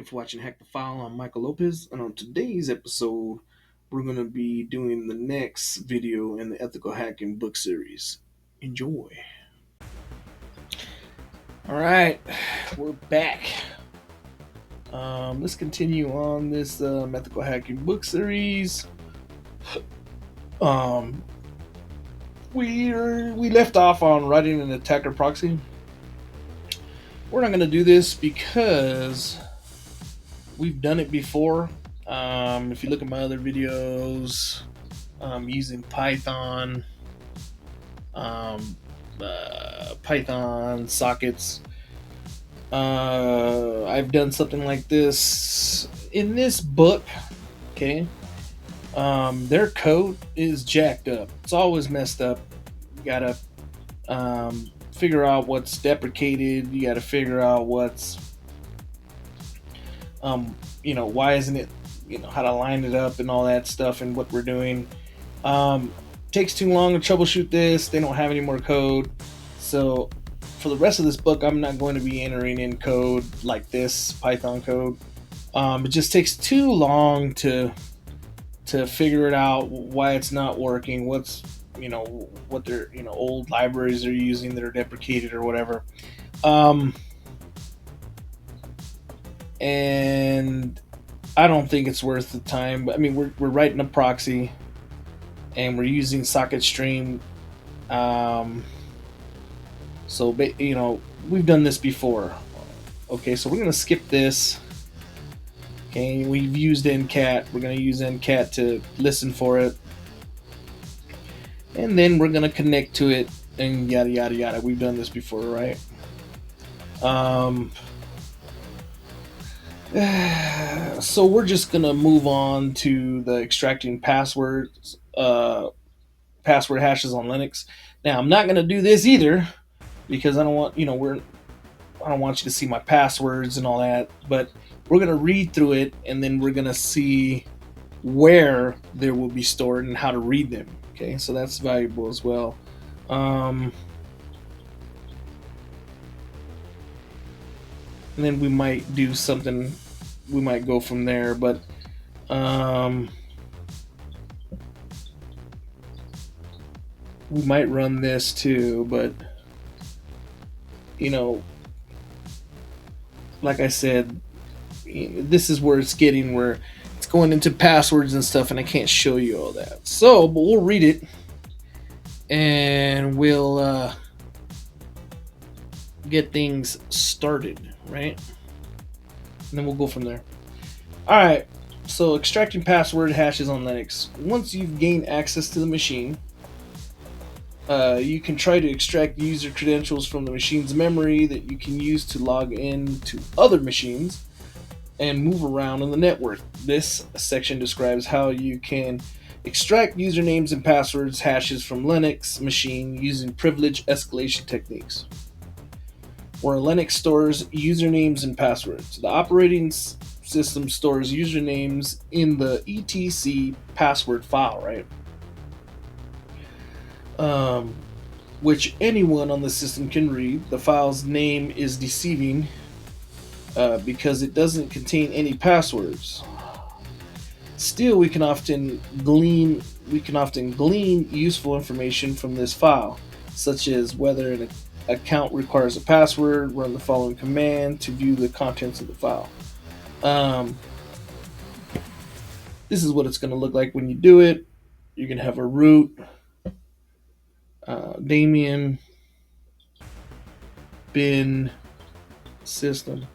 you for watching Hackthefile. I'm Michael Lopez, and on today's episode, we're going to be doing the next video in the Ethical Hacking book series. Enjoy. All right, we're back. Let's continue on this Ethical Hacking book series. Um, we left off on writing an attacker proxy. We're not going to do this because we've done it before. If you look at my other videos, using Python, Python sockets, I've done something like this in this book. Okay, their code is jacked up. It's always messed up. You gotta figure out what's deprecated. You gotta figure out what's why isn't it, how to line it up and all that stuff and what we're doing. Takes too long to troubleshoot this. They don't have any more code. So for the rest of this book, I'm not going to be entering in code like this, Python code. It just takes too long to figure it out, why it's not working, what's, what their, old libraries they're using that are deprecated or whatever. And I don't think it's worth the time. I mean, we're writing a proxy, and we're using socket stream. So we've done this before. Okay, so we're gonna skip this. Okay, we've used ncat. We're gonna use ncat to listen for it, and then we're gonna connect to it, and yada yada yada. We've done this before, right? So we're just gonna move on to the extracting passwords, password hashes on Linux. Now I'm not gonna do this either because I don't want I don't want you to see my passwords and all that. But we're gonna read through it, and then we're gonna see where they will be stored and how to read them. Okay, so that's valuable as well. And then we might do something. We might go from there, but we might run this too. But like I said, this is where it's getting where it's going into passwords and stuff, and I can't show you all that. So, but we'll read it, and we'll get things started, right? And then we'll go from there. All right. So extracting password hashes on Linux. Once you've gained access to the machine, you can try to extract user credentials from the machine's memory that you can use to log in to other machines and move around in the network. This section describes how you can extract usernames and passwords hashes from Linux machine using privilege escalation techniques, where Linux stores usernames and passwords. The operating system stores usernames in the etc password file, right? Which anyone on the system can read. The file's name is deceiving because it doesn't contain any passwords. Still, we can often glean useful information from this file, such as whether an account requires a password. Run the following command to view the contents of the file. This is what it's going to look like when you do it. You're going to have a root, Damien, bin, system.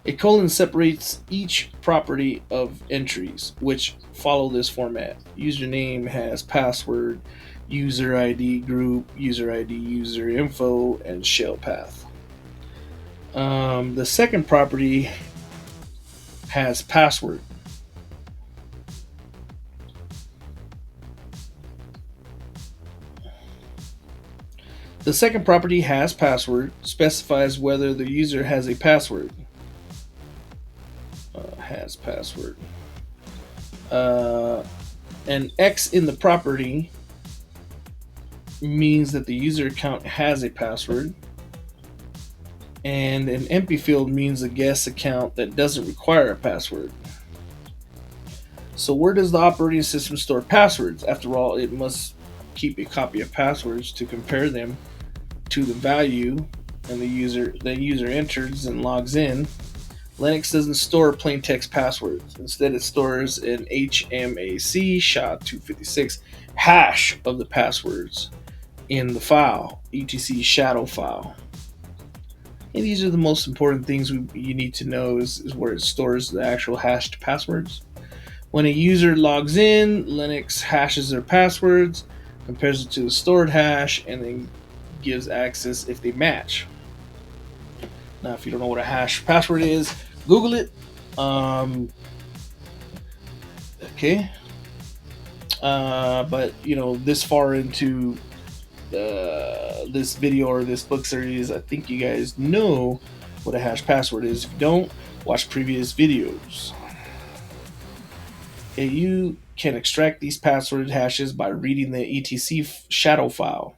A colon separates each property of entries which follow this format. Username has password, user ID group, user ID user info, and shell path. The second property has password. The second property has password, specifies whether the user has a password. Has password. An X in the property means that the user account has a password. And an empty field means a guest account that doesn't require a password. So where does the operating system store passwords? After all, it must keep a copy of passwords to compare them to the value and the user enters and logs in. Linux doesn't store plain text passwords. Instead, it stores an HMAC SHA-256 hash of the passwords in the file, etc shadow file. And these are the most important things you need to know is where it stores the actual hashed passwords. When a user logs in, Linux hashes their passwords, compares it to the stored hash, and then gives access if they match. Now, if you don't know what a hash password is, Google it. Okay. But this far into this video or this book series, I think you guys know what a hash password is. If you don't, watch previous videos. Okay, you can extract these password hashes by reading the etc shadow file.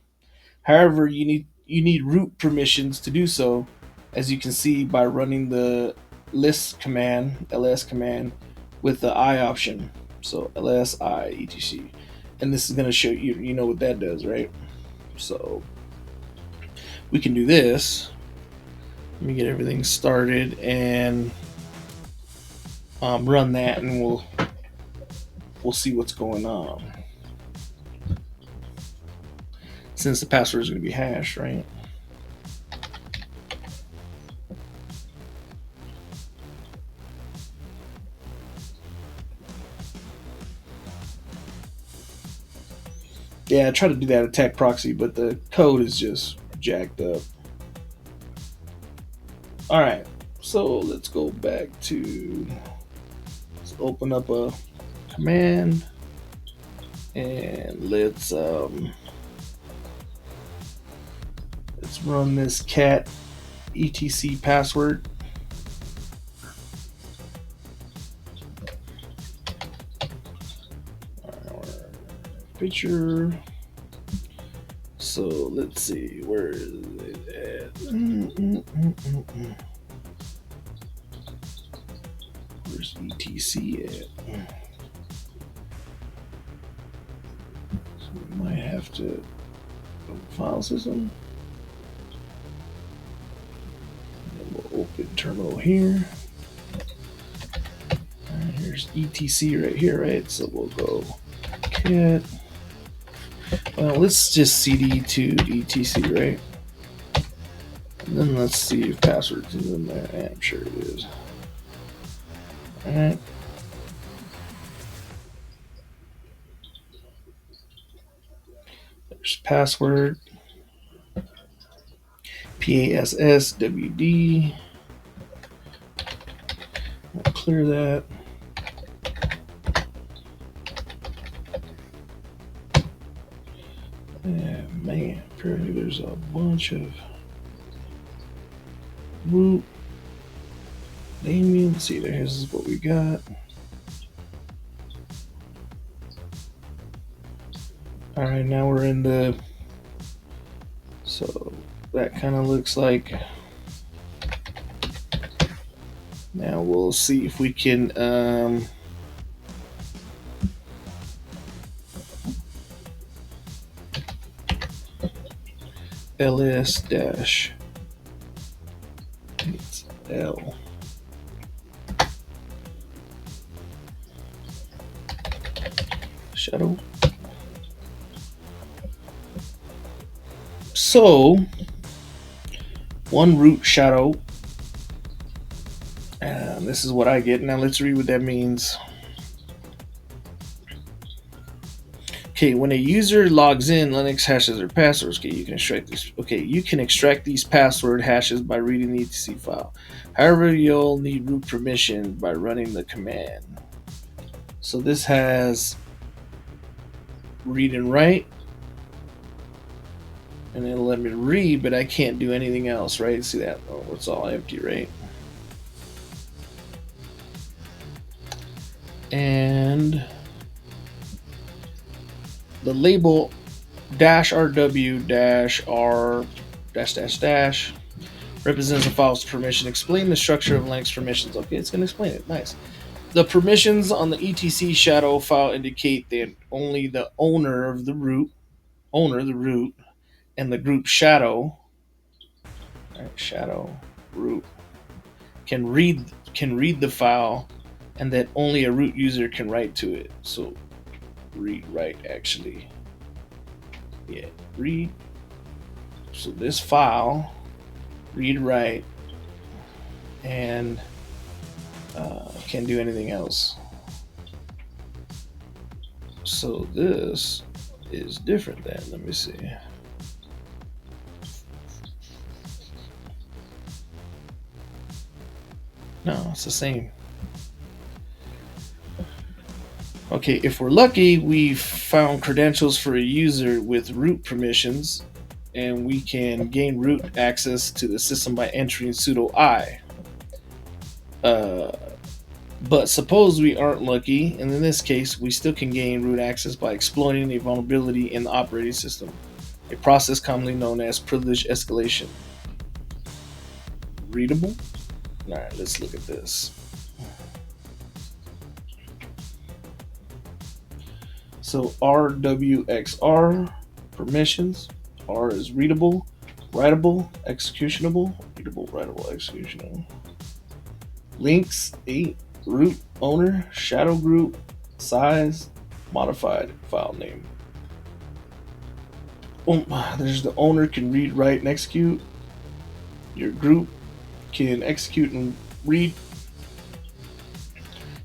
However, you need root permissions to do so, as you can see by running the ls command with the I option. So ls I etc, and this is going to show you know what that does, right? So we can do this. Let me get everything started and run that, and we'll see what's going on. Since the password is going to be hashed, right? Yeah, I tried to do that attack proxy, but the code is just jacked up. All right, so let's go back to, let's open up a command, and let's run this cat etc password. Picture. So let's see, where is it at? Where's etc at? So we might have to file system. And we'll open terminal here. And here's etc right here, right? So we'll go cat. Well, let's just cd to etc, right? And then let's see if passwords is in there. Yeah, I'm sure it is. Alright. There's password. PASSWD. We'll clear that. Man, apparently there's a bunch of root. Damien, let's see, here's what we got. All right, now we're in the, so that kind of looks like, now we'll see if we can ls dash L shadow. So one root shadow, and this is what I get. Now let's read what that means. Okay, when a user logs in, Linux hashes their passwords. Okay, you can extract this. Okay, you can extract these password hashes by reading the etc file. However, you'll need root permission by running the command. So this has read and write, and it'll let me read, but I can't do anything else, right? See that? Oh, it's all empty, right? And the label -rw -r -dash represents a file's permission. Explain the structure of Linux permissions. Okay, it's going to explain it. Nice. The permissions on the etc shadow file indicate that only the owner of the root, and the group shadow, right, shadow root, can read the file, and that only a root user can write to it. So read write actually. Yeah, read. So this file, read write, and can't do anything else. So this is different then. Let me see. No, it's the same. Okay, if we're lucky, we've found credentials for a user with root permissions, and we can gain root access to the system by entering sudo I. But suppose we aren't lucky, and in this case, we still can gain root access by exploiting a vulnerability in the operating system, a process commonly known as privilege escalation. Readable? Alright, let's look at this. So RWXR permissions. R is readable, writable, executionable, readable, writable, executionable. Links 8, root owner, shadow group, size, modified file name. There's the owner can read, write, and execute. Your group can execute and read,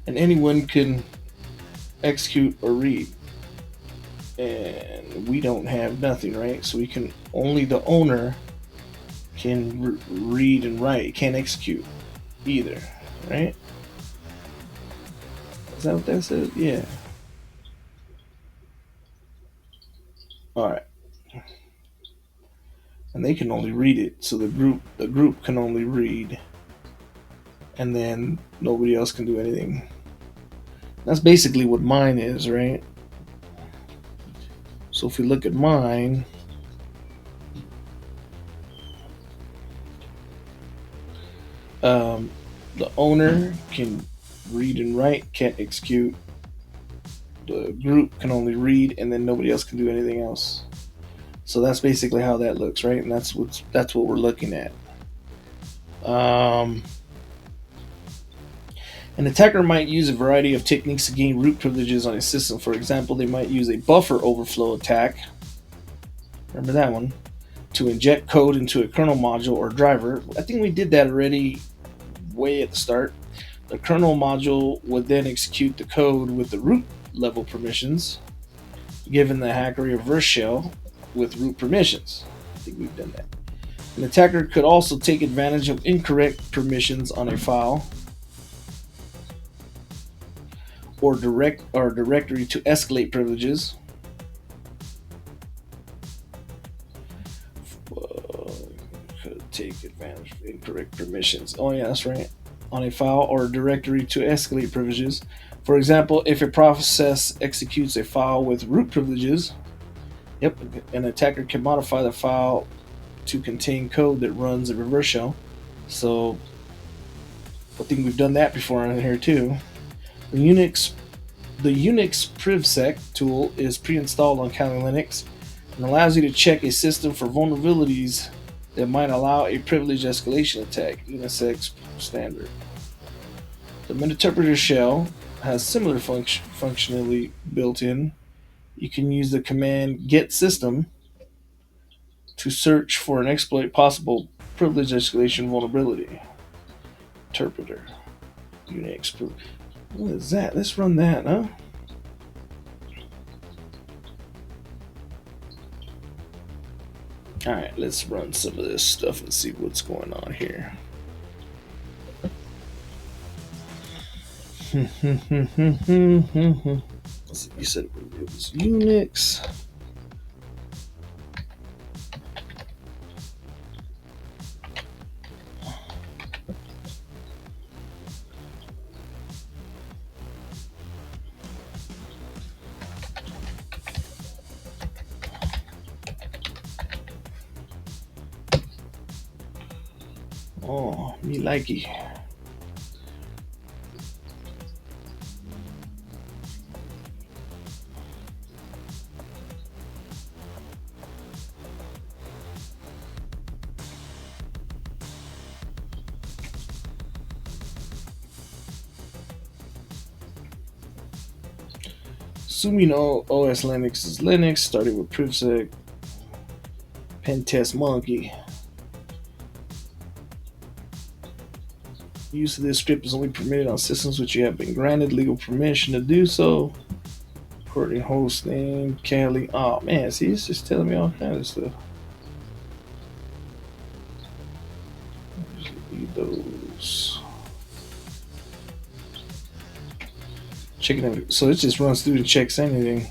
and anyone can execute or read. And we don't have nothing, right? So we can only the owner can read and write. Can't execute either, right? Is that what that says? Yeah. All right. And they can only read it. So the group can only read, and then nobody else can do anything. That's basically what mine is, right? So if we look at mine, the owner can read and write, can't execute. The group can only read, and then nobody else can do anything else. So that's basically how that looks, right? And that's what we're looking at. An attacker might use a variety of techniques to gain root privileges on a system. For example, they might use a buffer overflow attack. Remember that one? To inject code into a kernel module or driver. I think we did that already way at the start. The kernel module would then execute the code with the root level permissions, given the hacker a reverse shell with root permissions. I think we've done that. An attacker could also take advantage of incorrect permissions on a file or directory to escalate privileges. Could take advantage of incorrect permissions. Oh yeah, that's right. On a file or directory to escalate privileges. For example, if a process executes a file with root privileges, an attacker can modify the file to contain code that runs a reverse shell. So I think we've done that before in here too. The Unix PrivSec tool is pre-installed on Kali Linux and allows you to check a system for vulnerabilities that might allow a privilege escalation attack. Unisec standard. The Metinterpreter shell has similar functionality built in. You can use the command get system to search for an exploit possible privilege escalation vulnerability. Interpreter. Unix. What is that? Let's run that, huh? Alright, let's run some of this stuff and see what's going on here. You said it was Unix. Oh, me likey. Assuming all OS Linux is Linux, starting with PrivSec, Pentest Monkey. Use of this script is only permitted on systems which you have been granted legal permission to do so. According host name, Cali. Oh man, see, it's just telling me all kinds of stuff. Need those. Checking it. So it just runs through and checks anything.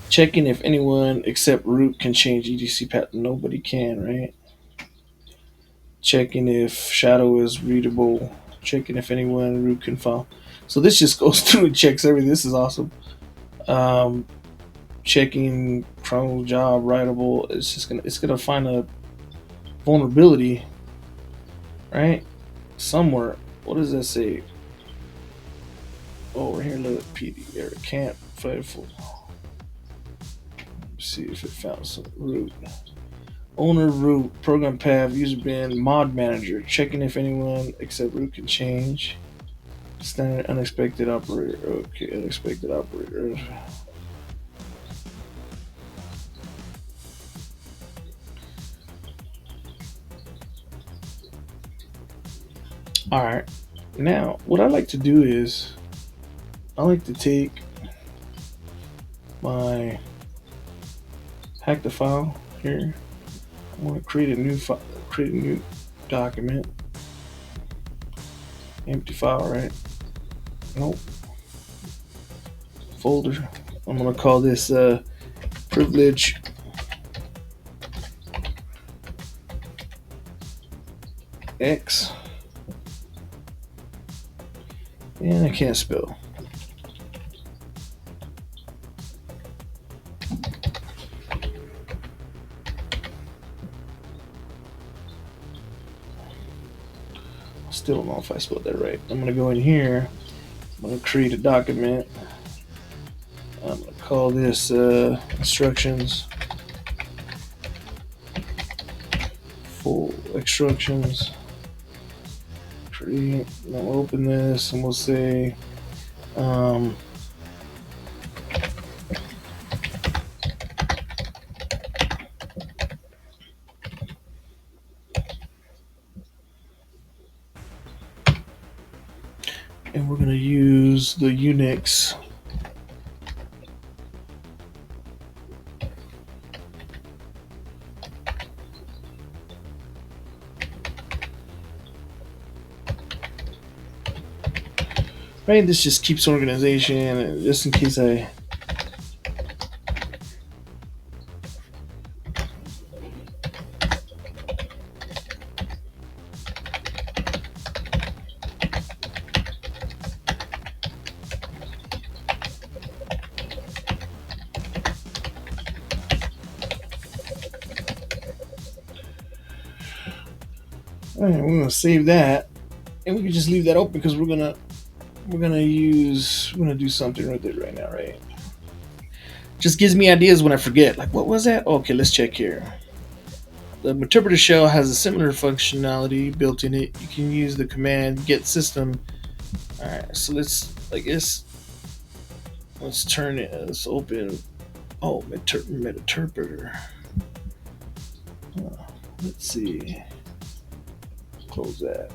Checking if anyone except root can change EDC path. Nobody can, right? Checking if shadow is readable. Checking if anyone root can file. So this just goes through and checks everything. This is awesome. Checking Chrome job writable. It's gonna find a vulnerability, right? Somewhere. What does that say? Oh, we're here. Look, PD error can't faithful. See if it found some root. Owner root, program path, user bin, mod manager, checking if anyone except root can change. Standard unexpected operator. Okay, unexpected operator. Alright. Now, what I like to do is I like to take my Hackthefile here. I want to create a new file, create a new document. Empty file, right? Nope. Folder. I'm gonna call this privilege X. And I can't spell. Still don't know if I spelled that right. I'm gonna go in here. I'm gonna create a document. I'm gonna call this instructions. Full instructions. Create. I'll open this and we'll say and we're going to use the Unix right. This just keeps organization, just in case I all right, we're gonna save that, and we can just leave that open because we're gonna do something with it right now, right? Just gives me ideas when I forget. Like, what was that? Okay, let's check here. The interpreter shell has a similar functionality built in it. You can use the command get system. All right, so let's turn it. Let's open. Oh, interpreter. Let's see. Close that.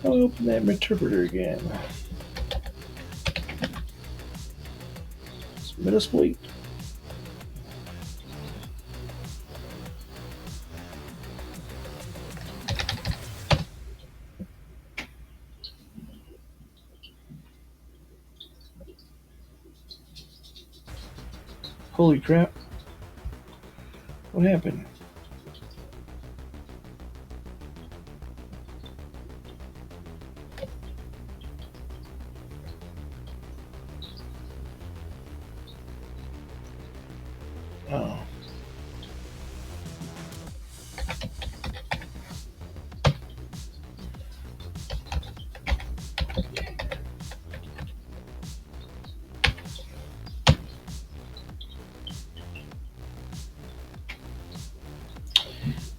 I'll open that interpreter again. Metasploit. Holy crap. What happened? Oh.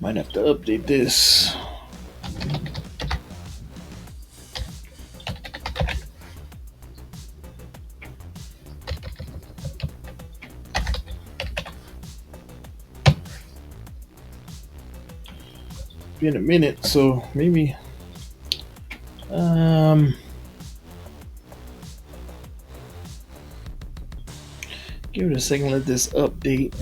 Might have to update this. Been a minute, so maybe give it a second, let this update.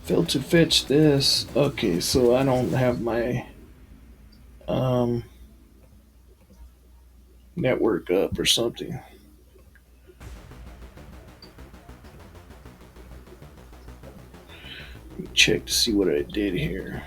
Failed to fetch this. Okay, so I don't have my network up or something. Let me check to see what I did here.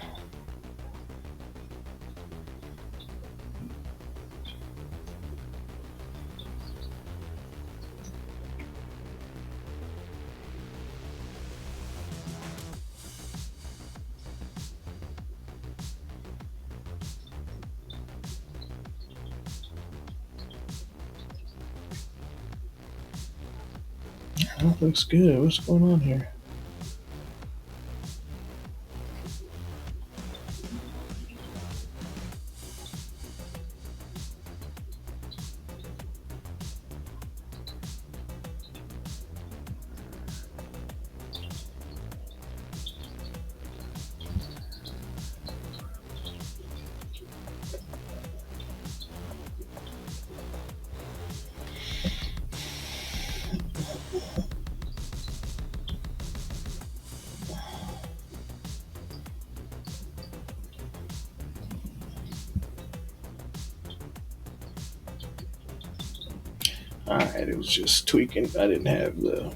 That looks good. What's going on here? Alright, it was just tweaking. I didn't have the.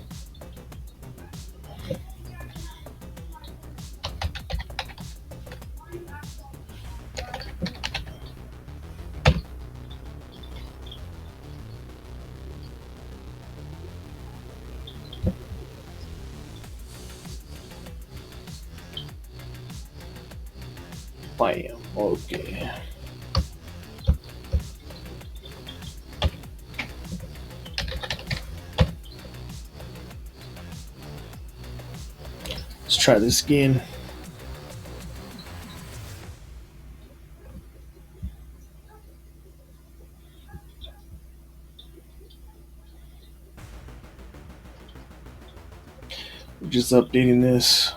Bam. Okay. Let's try this again. Just updating this.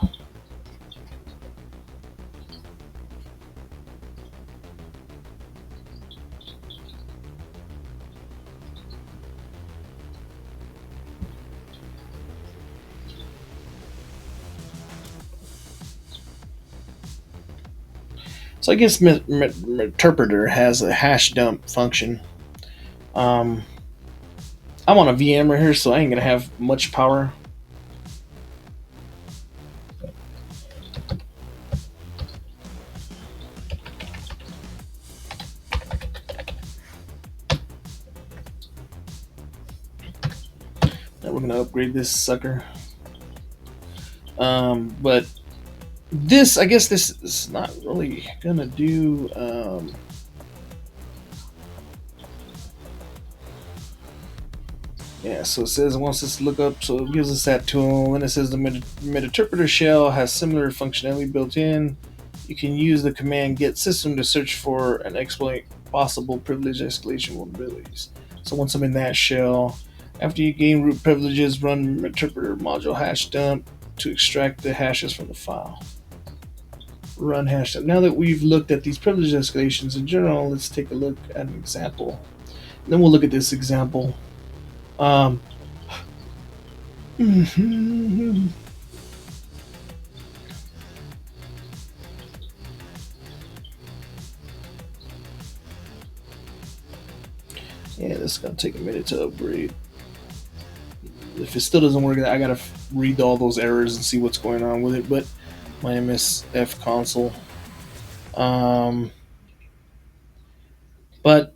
So I guess Interpreter has a hash dump function. I'm on a VM right here, so I ain't gonna have much power. Now we're gonna upgrade this sucker. But this, I guess, this is not really gonna do. Yeah, so it says it wants us to look up, so it gives us that tool. And it says the metinterpreter shell has similar functionality built in. You can use the command get system to search for and exploit possible privilege escalation vulnerabilities. So once I'm in that shell, after you gain root privileges, run interpreter module hash dump to extract the hashes from the file. Run hash dump. Now that we've looked at these privilege escalations in general, let's take a look at an example. Then we'll look at this example. Um, yeah, this is gonna take a minute to upgrade. If it still doesn't work, I gotta read all those errors and see what's going on with it. But my MSF console. Um, but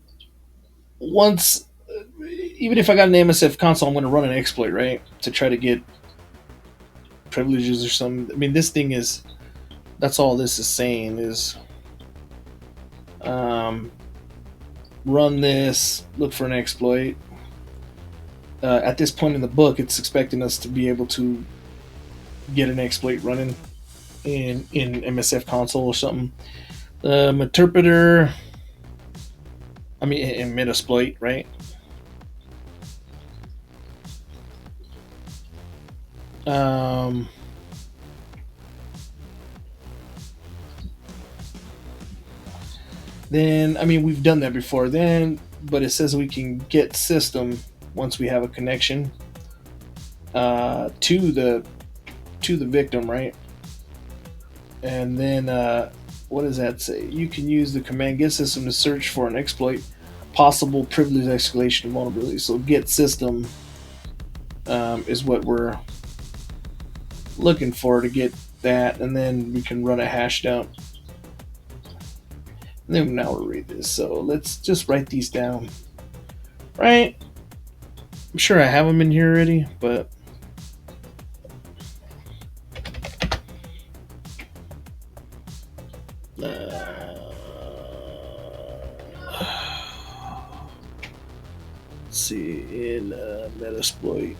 once, even if I got an MSF console, I'm gonna run an exploit, right, to try to get privileges or something. I mean, this thing is. That's all this is saying is. Um, Run this, look for an exploit. At this point in the book, it's expecting us to be able to get an exploit running in MSF console or something. Interpreter, I mean, in Metasploit, right? Um, then, I mean, we've done that before. Then, but it says we can get system once we have a connection to the victim, right? And then what does that say? You can use the command get system to search for an exploit possible privilege escalation vulnerability. So get system is what we're looking for to get that, and then we can run a hash dump. And then now we'll read this. So let's just write these down. Right? I'm sure I have them in here already, but uh, let's see in Metasploit.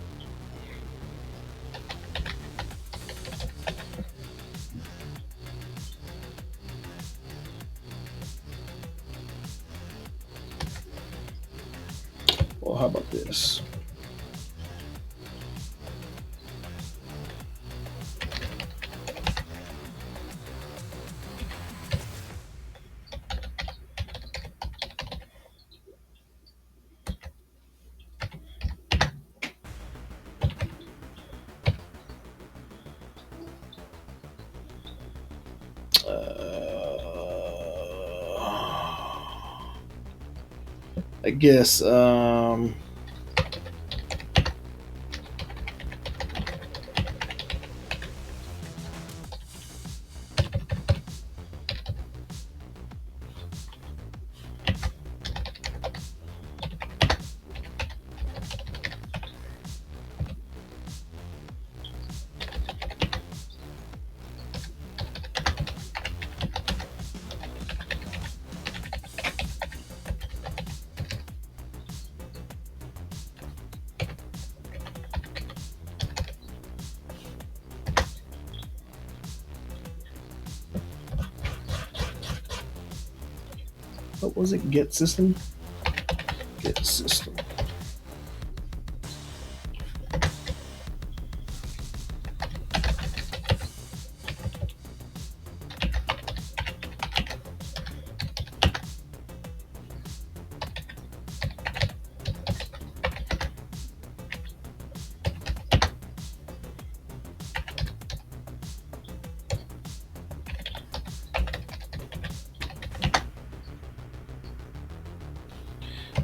Well, how about this? I guess what was it? Get system. Get system.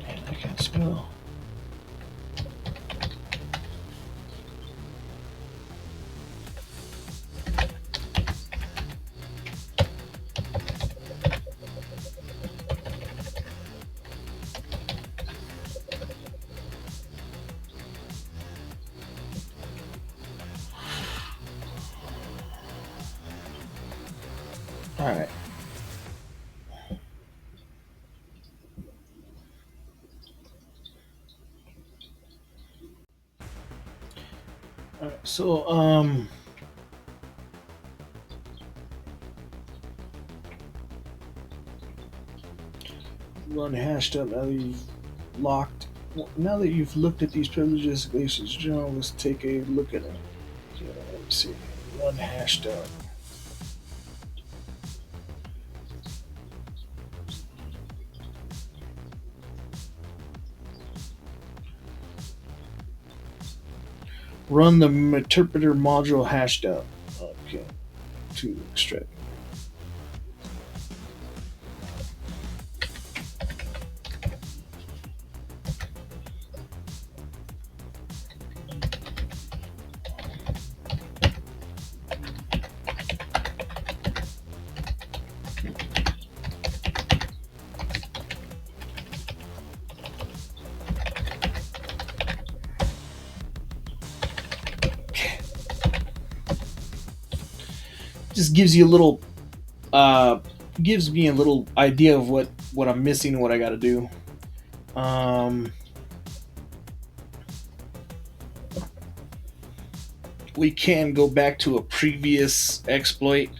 Man, I can't spell. All right. So run hashed up now that you've locked. Now that you've looked at these privilege escalations journal, let's take a look at it. Yeah, let me see. Run hashed up. Run the interpreter module hashed up. Okay, to extract. Just gives you a little, uh, gives me a little idea of what I'm missing, what I got to do. Um, we can go back to a previous exploit,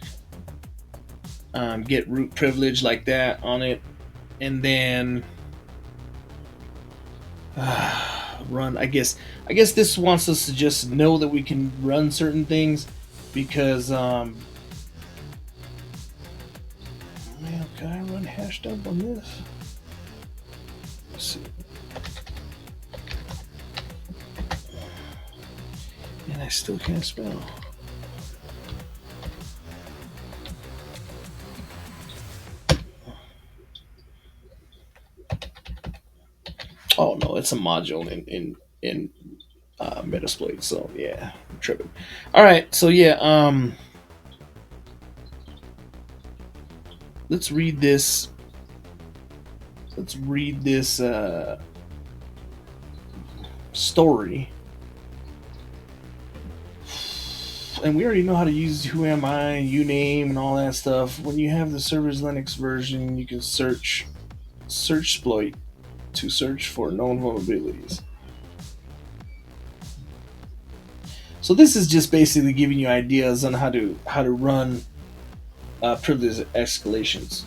get root privilege like that on it, and then run. I guess this wants us to just know that we can run certain things because man, can I run hashed up on this? Let's see. And I still can't spell. Oh no, it's a module in Metasploit. So yeah, I'm tripping. All right, so yeah, let's read this. Let's read this story. And we already know how to use who am I, uname, and all that stuff. When you have the server's Linux version, you can search exploit to search for known vulnerabilities. So this is just basically giving you ideas on how to run privilege escalations.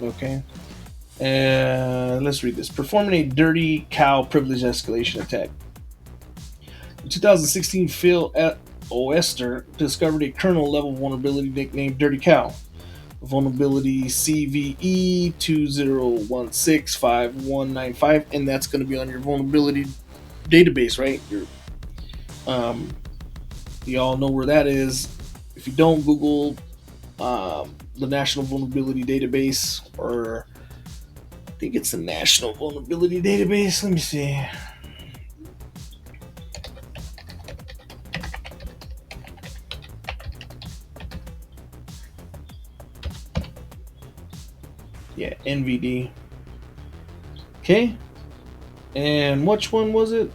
Okay. Let's read this. Performing a dirty cow privilege escalation attack. In 2016, Phil Oester discovered a kernel level vulnerability nicknamed Dirty Cow. Vulnerability CVE 20165195, and that's going to be on your vulnerability database, right? You all know where that is. If you don't, Google the National Vulnerability Database, or I think it's the National Vulnerability Database. Let me see. Yeah, NVD. Okay. And which one was it?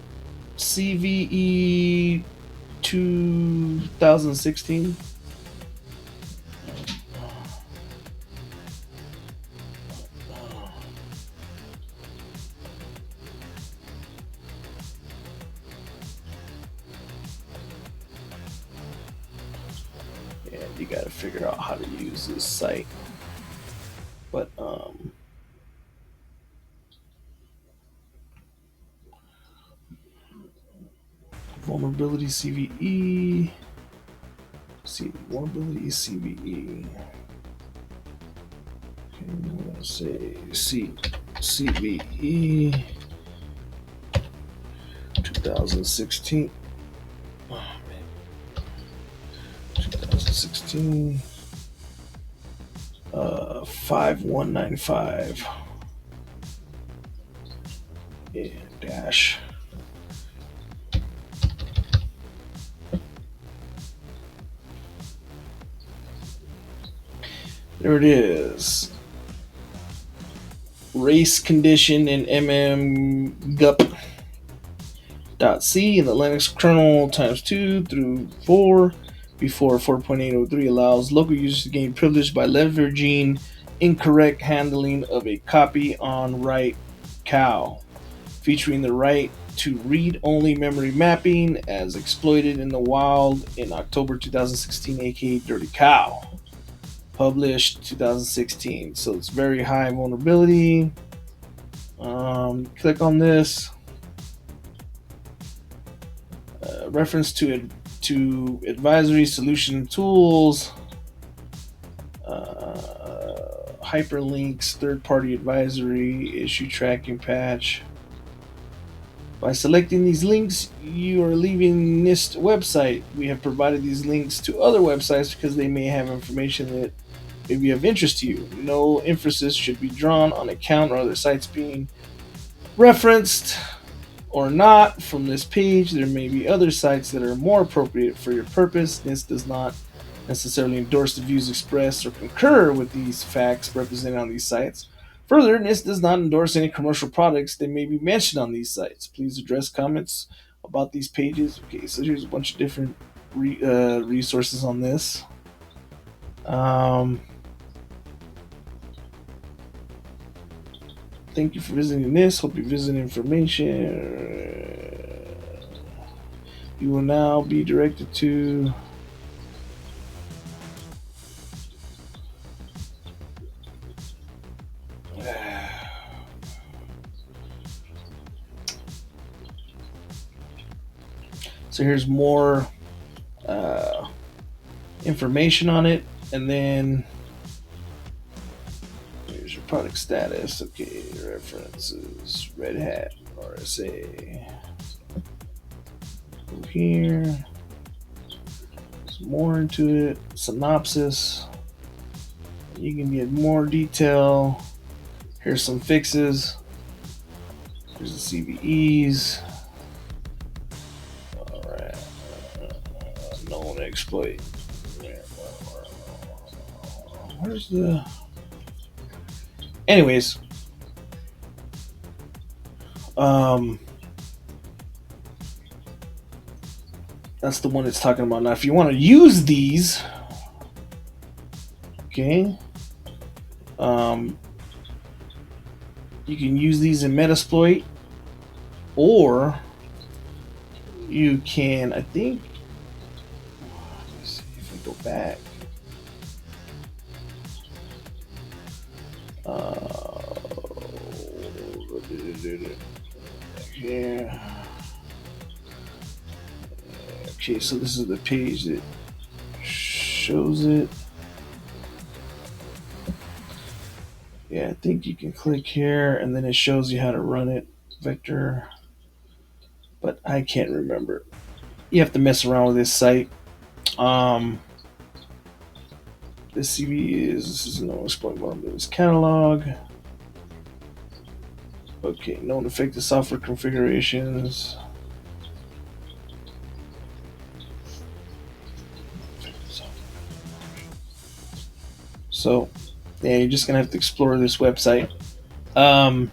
CVE 2016. Yeah, you got to figure out how to use this site. But vulnerability CVE. Vulnerability CVE. Okay, I'm gonna say CVE 2016. Oh man, 2016. 5195. Yeah, dash. There it is. Race condition in mmgup.c in the Linux kernel times 2 through 4 before 4.803 allows local users to gain privilege by leveraging incorrect handling of a copy on write cow, featuring the write to read-only memory mapping as exploited in the wild in October 2016, aka Dirty Cow. Published 2016. So it's very high vulnerability. Click on this. Reference to advisory solution tools. Hyperlinks, third-party advisory, issue tracking patch. By selecting these links, you are leaving NIST website. We have provided these links to other websites because they may have information that may be of interest to you. No emphasis should be drawn on account or other sites being referenced or not from this page. There may be other sites that are more appropriate for your purpose. NIST does not necessarily endorse the views expressed or concur with these facts represented on these sites. Further, NIST does not endorse any commercial products that may be mentioned on these sites. Please address comments about these pages. Okay, so here's a bunch of different resources on this. Thank you for visiting this. Hope you visit information. You will now be directed to so here's more information on it, and then here's your product status. Okay, references, Red Hat, RSA. Go here. There's more into it. Synopsis. You can get more detail. Here's some fixes. Here's the CVEs. Alright. Known exploit. Where's the. Anyways. That's the one it's talking about. Now, if you want to use these, okay, you can use these in Metasploit, or you can, I think, let's see if we go back. Yeah. Okay, so this is the page that shows it. Yeah, I think you can click here and then it shows you how to run it, Vector. But I can't remember. You have to mess around with this site. This CV this is no exploit vulnerabilities catalog. Okay, known affected software configurations. So, yeah, you're just gonna have to explore this website. But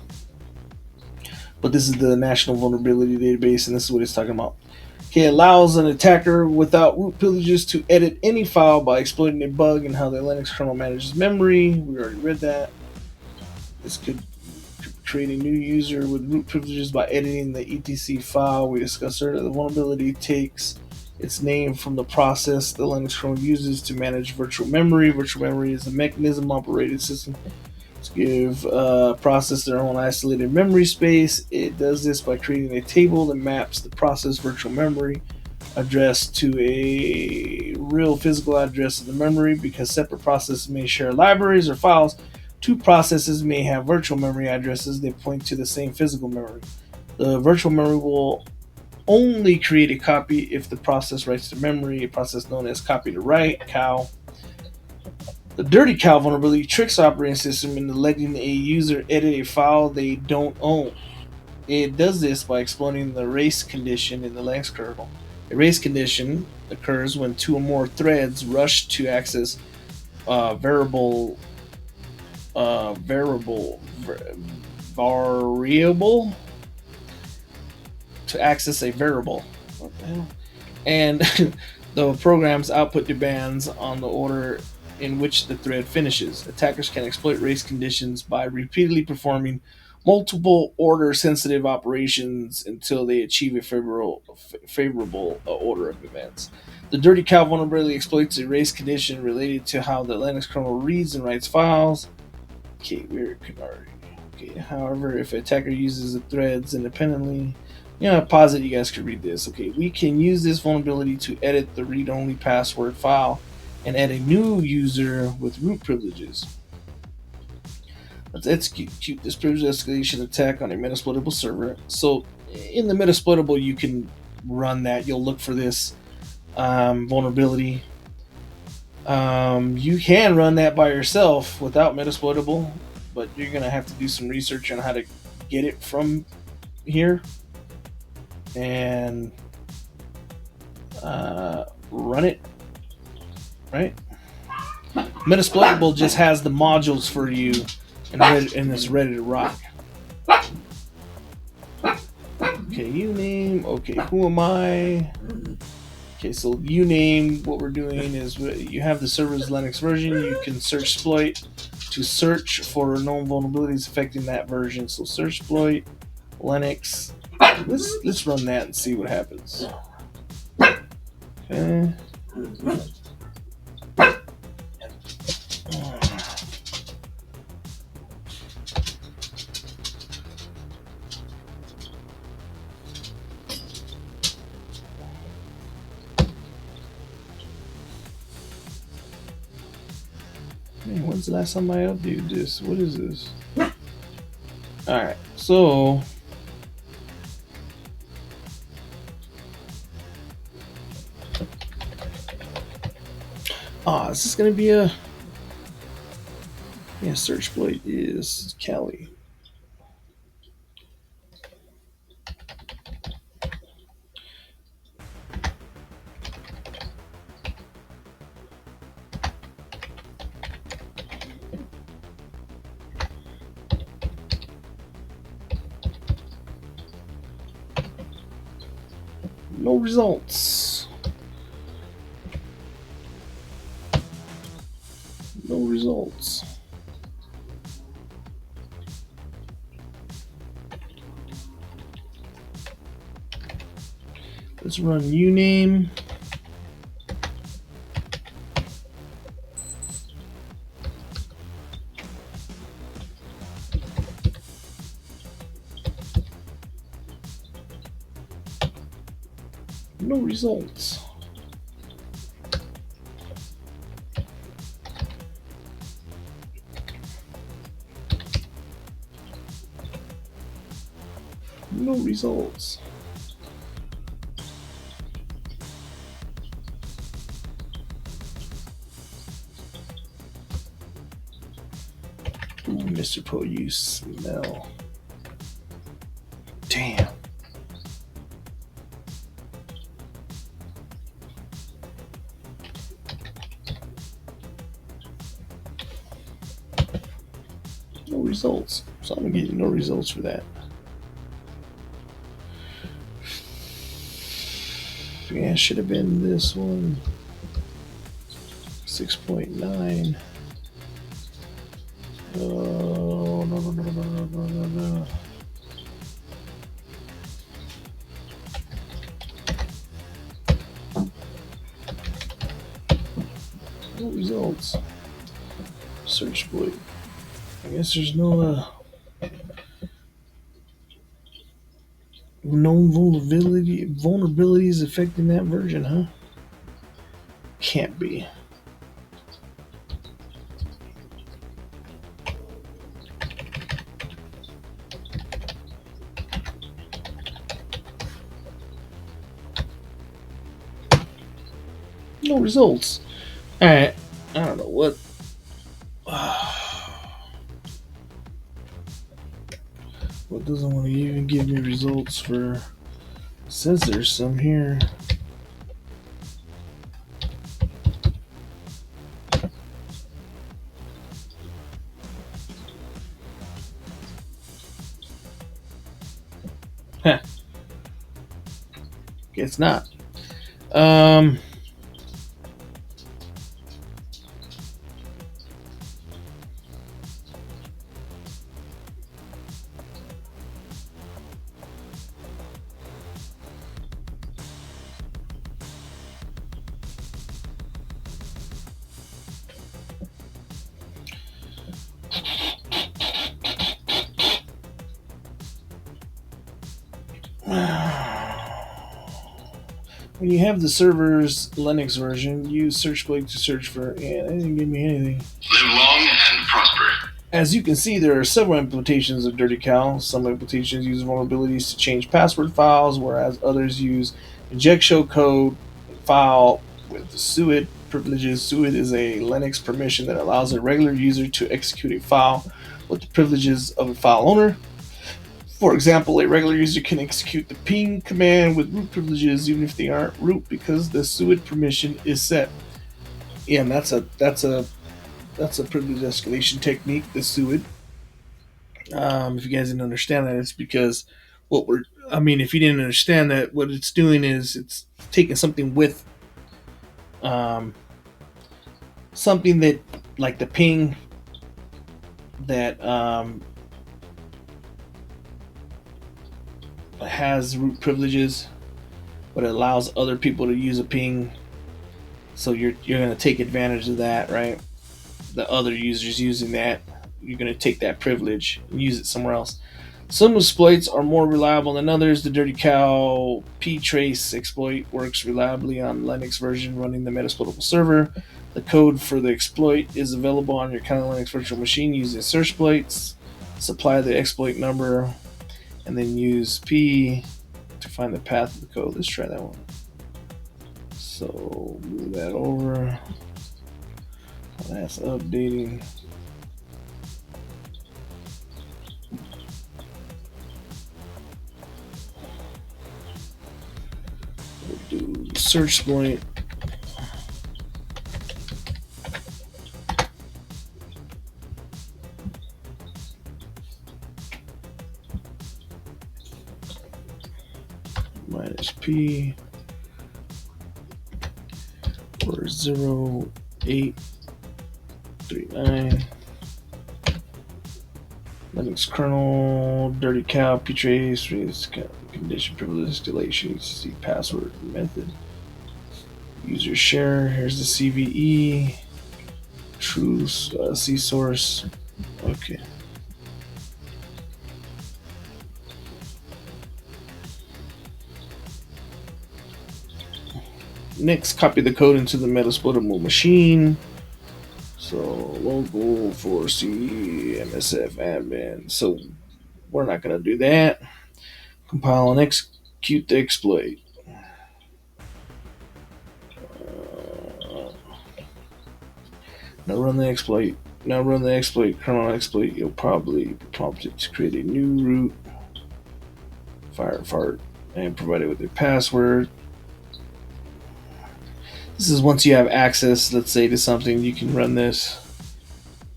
this is the National Vulnerability Database, and this is what it's talking about. Okay, allows an attacker without root privileges to edit any file by exploiting a bug in how the Linux kernel manages memory. We already read that. This could create a new user with root privileges by editing the etc file we discussed earlier. The vulnerability takes its name from the process the Linux kernel uses to manage virtual memory. Virtual memory is a mechanism operating system to give process their own isolated memory space. It does this by creating a table that maps the process virtual memory address to a real physical address of the memory. Because separate processes may share libraries or files, two processes may have virtual memory addresses that point to the same physical memory. The virtual memory will only create a copy if the process writes to memory, a process known as copy to write, cow. The Dirty Cow vulnerability tricks the operating system into letting a user edit a file they don't own. It does this by exploiting the erase condition in the Linux kernel. Erase condition occurs when two or more threads rush to access variable to access a variable. What the hell? And the program's output demands on the order in which the thread finishes. Attackers can exploit race conditions by repeatedly performing multiple order sensitive operations until they achieve a favorable order of events. The dirty cow vulnerability exploits a race condition related to how the Linux kernel reads and writes files. Okay, we're already. Okay, however, if an attacker uses the threads independently, pause it. You guys could read this. Okay, we can use this vulnerability to edit the read-only password file and add a new user with root privileges. Let's execute this privilege escalation attack on a Metasploitable server. So in the Metasploitable, you can run that. You'll look for this vulnerability. You can run that by yourself without Metasploitable, but you're going to have to do some research on how to get it from here and run it, right? Metasploitable just has the modules for you and it's ready to rock. Okay, uname. Okay, who am I? Okay, so uname, what we're doing is you have the server's Linux version. You can search exploit to search for known vulnerabilities affecting that version. So search exploit Linux. Let's run that and see what happens. Okay. Man, when's the last time I updated this? What is this? Alright, so is this gonna be a search exploit is Kali. No results. No results. Let's run uname. No results. No results. Ooh, Mr. Poe, you smell. Damn. No results. So I'm getting no results for that. Yeah, should have been this one. 6.9. Oh, no. No results. Search exploit. I guess there's no known vulnerabilities affecting that version, huh? Can't be. No results. Alright. I don't know what. What doesn't want to even give me results for. Says there's some here. Huh. Guess not. When you have the server's Linux version, use Searchblade to search for. Yeah, that didn't give me anything. Live long and prosper. As you can see, there are several implementations of Dirty Cow. Some implementations use vulnerabilities to change password files, whereas others use inject shell code file with the SUID privileges. SUID is a Linux permission that allows a regular user to execute a file with the privileges of a file owner. For example, a regular user can execute the ping command with root privileges even if they aren't root because the SUID permission is set. Yeah, and that's a privilege escalation technique, the SUID. If you guys didn't understand that, it's because if you didn't understand that, what it's doing is it's taking something with um, something that, like the ping, that has root privileges, but it allows other people to use a ping. So you're going to take advantage of that, right? The other users using that, you're going to take that privilege and use it somewhere else. Some exploits are more reliable than others. The Dirty Cow ptrace exploit works reliably on Linux version running the Metasploitable server. The code for the exploit is available on your Kali Linux virtual machine using Searchblades. Supply the exploit number and then use P to find the path of the code. Let's try that one. So move that over. That's updating. We'll do search exploit. Minus P or 0839. Linux kernel, Dirty Cow, ptrace, condition privilege escalation, see password method. User share, here's the CVE, true C source. Okay. Next, copy the code into the Metasploitable machine. So local for C MSF admin. So we're not going to do that. Compile and execute the exploit. Now run the exploit. Kernel exploit. You'll probably be prompted to create a new root, fart, and provide it with a password. This is once you have access, let's say, to something, you can run this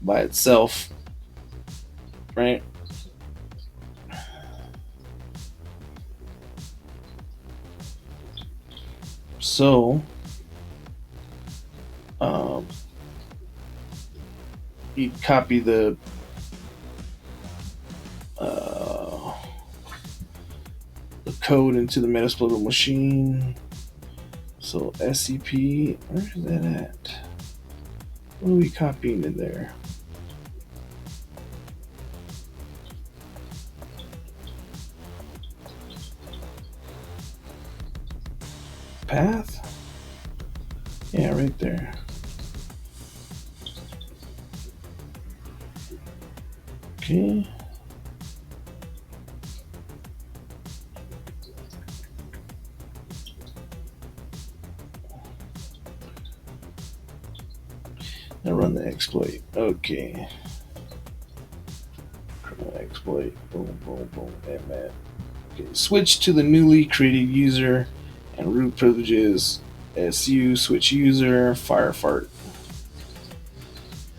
by itself, right? So, you copy the code into the Metasploitable machine. So SCP, where's that at? What are we copying in there? Path? Yeah, right there. Okay. Now run the exploit. Okay. Exploit. Boom, boom, boom. And that. Okay. Switch to the newly created user and root privileges. SU, switch user, fart.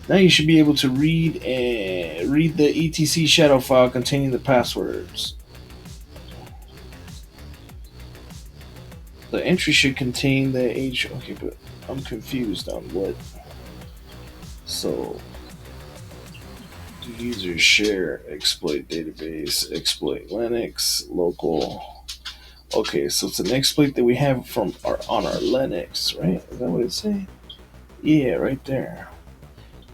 Now you should be able to read the etc shadow file containing the passwords. The entry should contain the H. Okay, but I'm confused on what. So, user share, exploit database, exploit Linux, local. Okay, so it's an exploit that we have on our Linux, right? Is that what it's saying? Yeah, right there.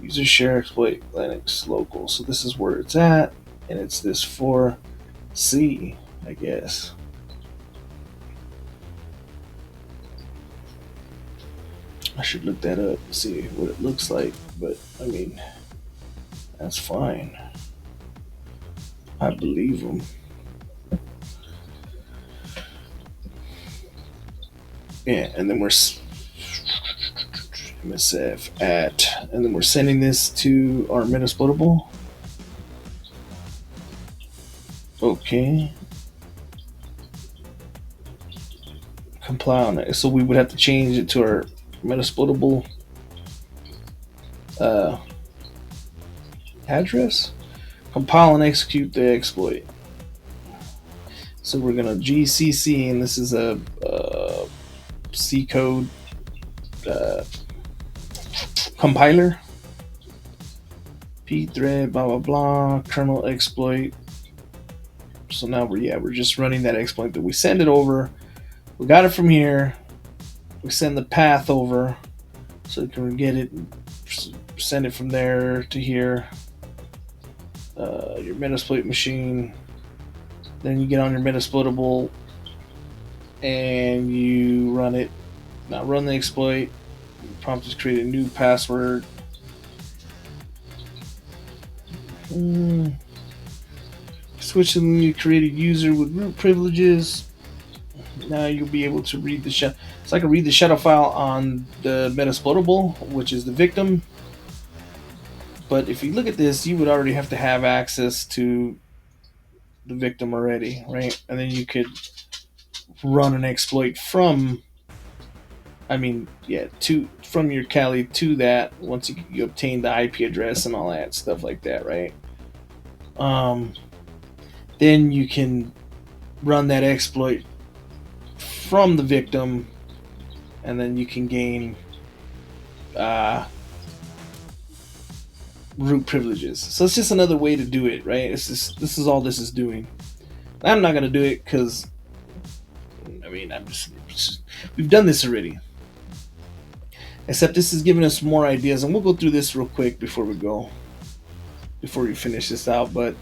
User share, exploit Linux, local. So this is where it's at, and it's this 4C, I guess. I should look that up, see what it looks like. But I mean, that's fine. I believe them. Yeah, and then we're MSF at, and then we're sending this to our metasplitable. Okay. Comply on it. So we would have to change it to our metasplitable uh, address. Compile and execute the exploit. So we're gonna GCC, and this is a C code uh, compiler. Pthread, blah blah blah, kernel exploit. So now we're just running that exploit. That we send it over. We got it from here. We send the path over, so we can get it. Send it from there to here. Your Metasploit machine. Then you get on your Metasplitable and you run it. Now run the exploit. Prompt is create a new password. Switch to the new created user with root privileges. Now you'll be able to read the shadow. So I can read the shadow file on the Metasplitable, which is the victim. But if you look at this, you would already have to have access to the victim already, right? And then you could run an exploit from, from your Kali to that once you obtain the IP address and all that stuff like that, right? Then you can run that exploit from the victim, and then you can gain root privileges. So it's just another way to do it, right? This is all this is doing. I'm not gonna do it because we've done this already. Except this is giving us more ideas, and we'll go through this real quick before we finish this out. But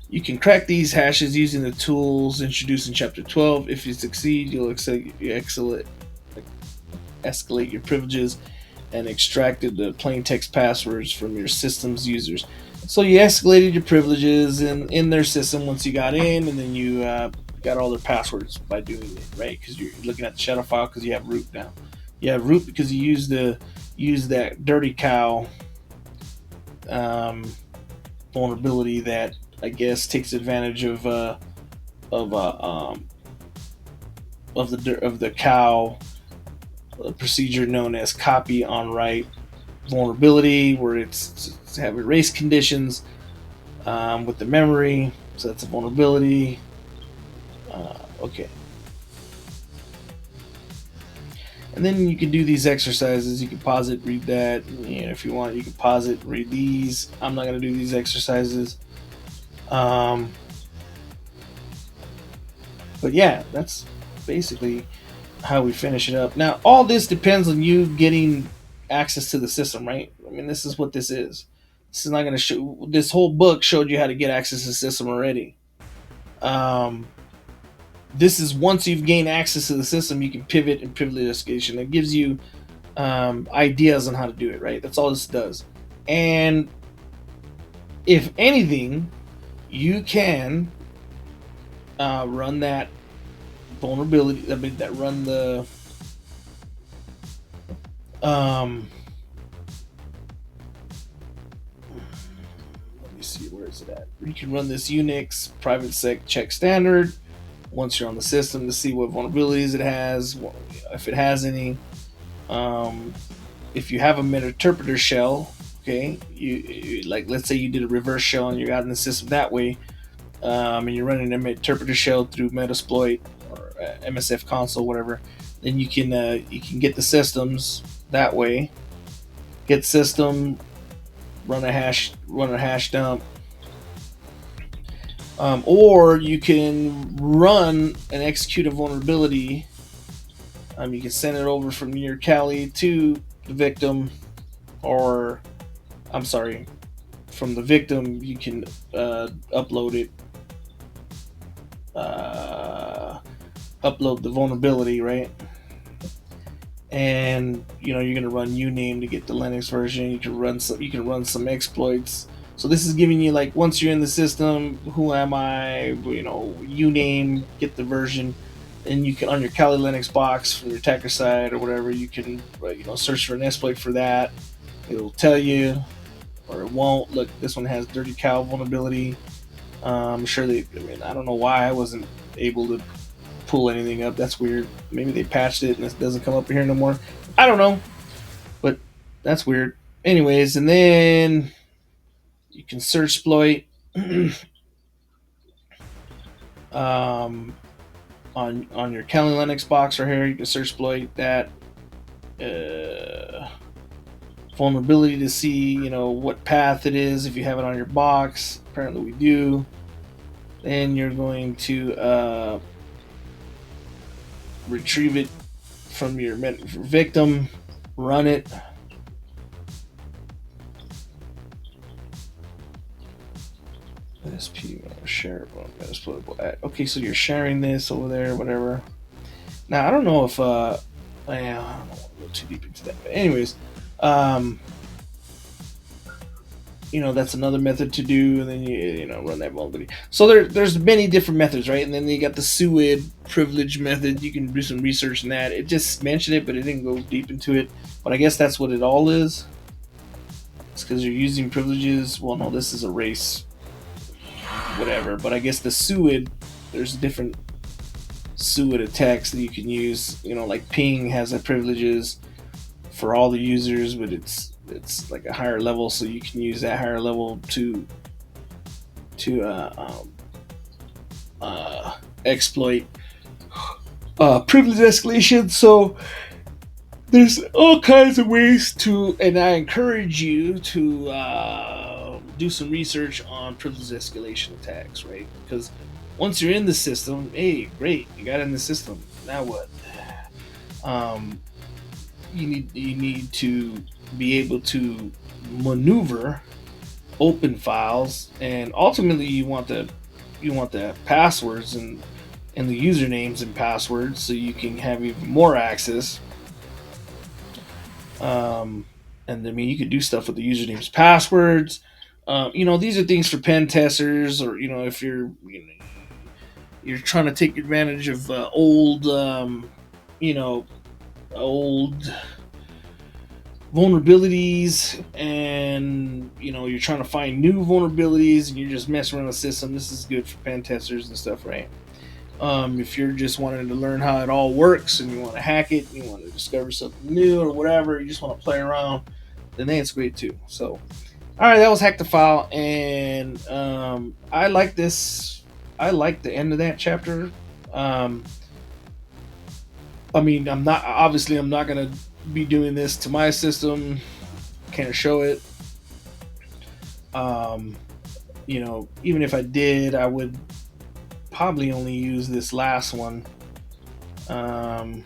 you can crack these hashes using the tools introduced in Chapter 12. If you succeed, you'll escalate your privileges and extracted the plain text passwords from your system's users. So you escalated your privileges in their system once you got in, and then you got all their passwords by doing it, right? Because you're looking at the shadow file because you have root now. You have root because you use that dirty cow vulnerability that I guess takes advantage of the cow procedure known as copy on write vulnerability, where it's have erase conditions with the memory. So that's a vulnerability. Okay. And then you can do these exercises. You can pause it, read that. If you want, you can pause it, read these. I'm not going to do these exercises. But yeah, that's basically how we finish it up. Now, all this depends on you getting access to the system, right? I mean, this is what this is. This is not going to show. This whole book showed you how to get access to the system already. This is once you've gained access to the system, you can pivot and privilege escalation. It gives you ideas on how to do it, right? That's all this does. And if anything, you can run that vulnerability. I mean, that run the let me see, where is it at? You can run this Unix private sec check standard once you're on the system to see what vulnerabilities it has, if it has any. If you have a meta-interpreter shell, okay, you like, let's say you did a reverse shell and you got in the system that way, and you're running a meta-interpreter shell through Metasploit or MSF console, whatever, then you can get the systems that way. Get system, run a hash dump. Or you can run and execute a vulnerability. You can send it over from your Kali to the victim, or from the victim you can upload it. upload the vulnerability, right? And you're gonna run uname to get the Linux version. You can run some exploits. So this is giving you, like, once you're in the system, who am I? Uname, get the version, and you can, on your Kali Linux box from your attacker side or whatever, you can search for an exploit for that. It'll tell you, or it won't. Look, this one has dirty cow vulnerability. I'm sure I don't know why I wasn't able to pull anything up. That's weird. Maybe they patched it and it doesn't come up here no more. I don't know, but that's weird. Anyways, and then you can search exploit um, on your Kali Linux box right here. You can search exploit that vulnerability to see what path it is if you have it on your box. Apparently, we do. Then you're going to retrieve it from your victim, run it. SP share okay, so you're sharing this over there, whatever. Now I don't know if I don't want to go too deep into that, but anyways, that's another method to do, and then you run that vulnerability. So there's many different methods, right? And then you got the SUID privilege method. You can do some research in that. It just mentioned it, but it didn't go deep into it. But I guess that's what it all is. It's because you're using privileges. Well, no, this is a race, whatever. But I guess the SUID, there's different SUID attacks that you can use. Like ping has the privileges for all the users, but it's like a higher level, so you can use that higher level to exploit privilege escalation. So there's all kinds of ways to, and I encourage you to do some research on privilege escalation attacks, right? Because once you're in the system, hey, great, you got in the system. Now what? You need to be able to maneuver open files, and ultimately you want the passwords and the usernames and passwords, so you can have even more access. And I mean, you could do stuff with the usernames, passwords. These are things for pen testers, or if you're trying to take advantage of old vulnerabilities, and you're trying to find new vulnerabilities, and you're just messing around the system. This is good for pen testers and stuff, right? If you're just wanting to learn how it all works and you want to hack it, you want to discover something new or whatever, you just want to play around, then it's great too. So, all right, that was Hackthefile, and I like this. I like the end of that chapter. I mean, I'm not gonna be doing this to my system. Can't show it. Even if I did, I would probably only use this last one. That's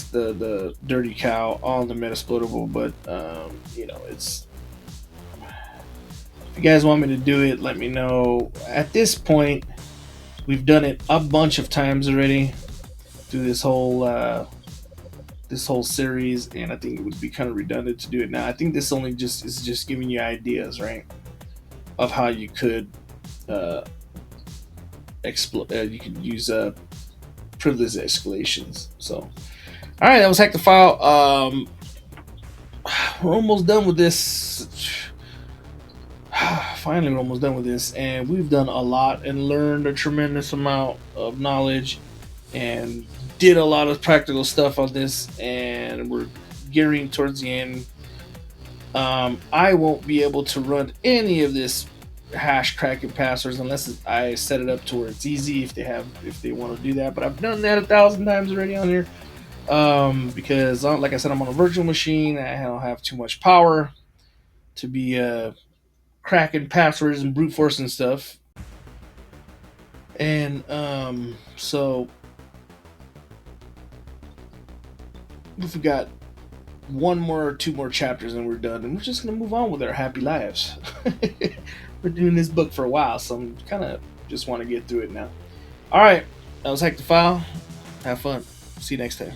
the dirty cow on the Metasploitable, but it's. If you guys want me to do it, let me know. At this point, we've done it a bunch of times already through this whole series, and I think it would be kind of redundant to do it now. I think this only is just giving you ideas, right, of how you could you could use privilege escalations. So, all right, that was Hackthefile. We're almost done with this. Finally, we're almost done with this, and we've done a lot and learned a tremendous amount of knowledge and did a lot of practical stuff on this, and we're gearing towards the end. I won't be able to run any of this hash cracking passwords unless I set it up to where it's easy if they want to do that, but I've done that 1,000 times already on here, because like I said, I'm on a virtual machine. I don't have too much power to be cracking passwords and brute force and stuff. And so we've got one more or two more chapters and we're done, and we're just gonna move on with our happy lives. We're doing this book for a while, so I'm kind of just want to get through it now. All right, That was Hackthefile. Have fun. See you next time.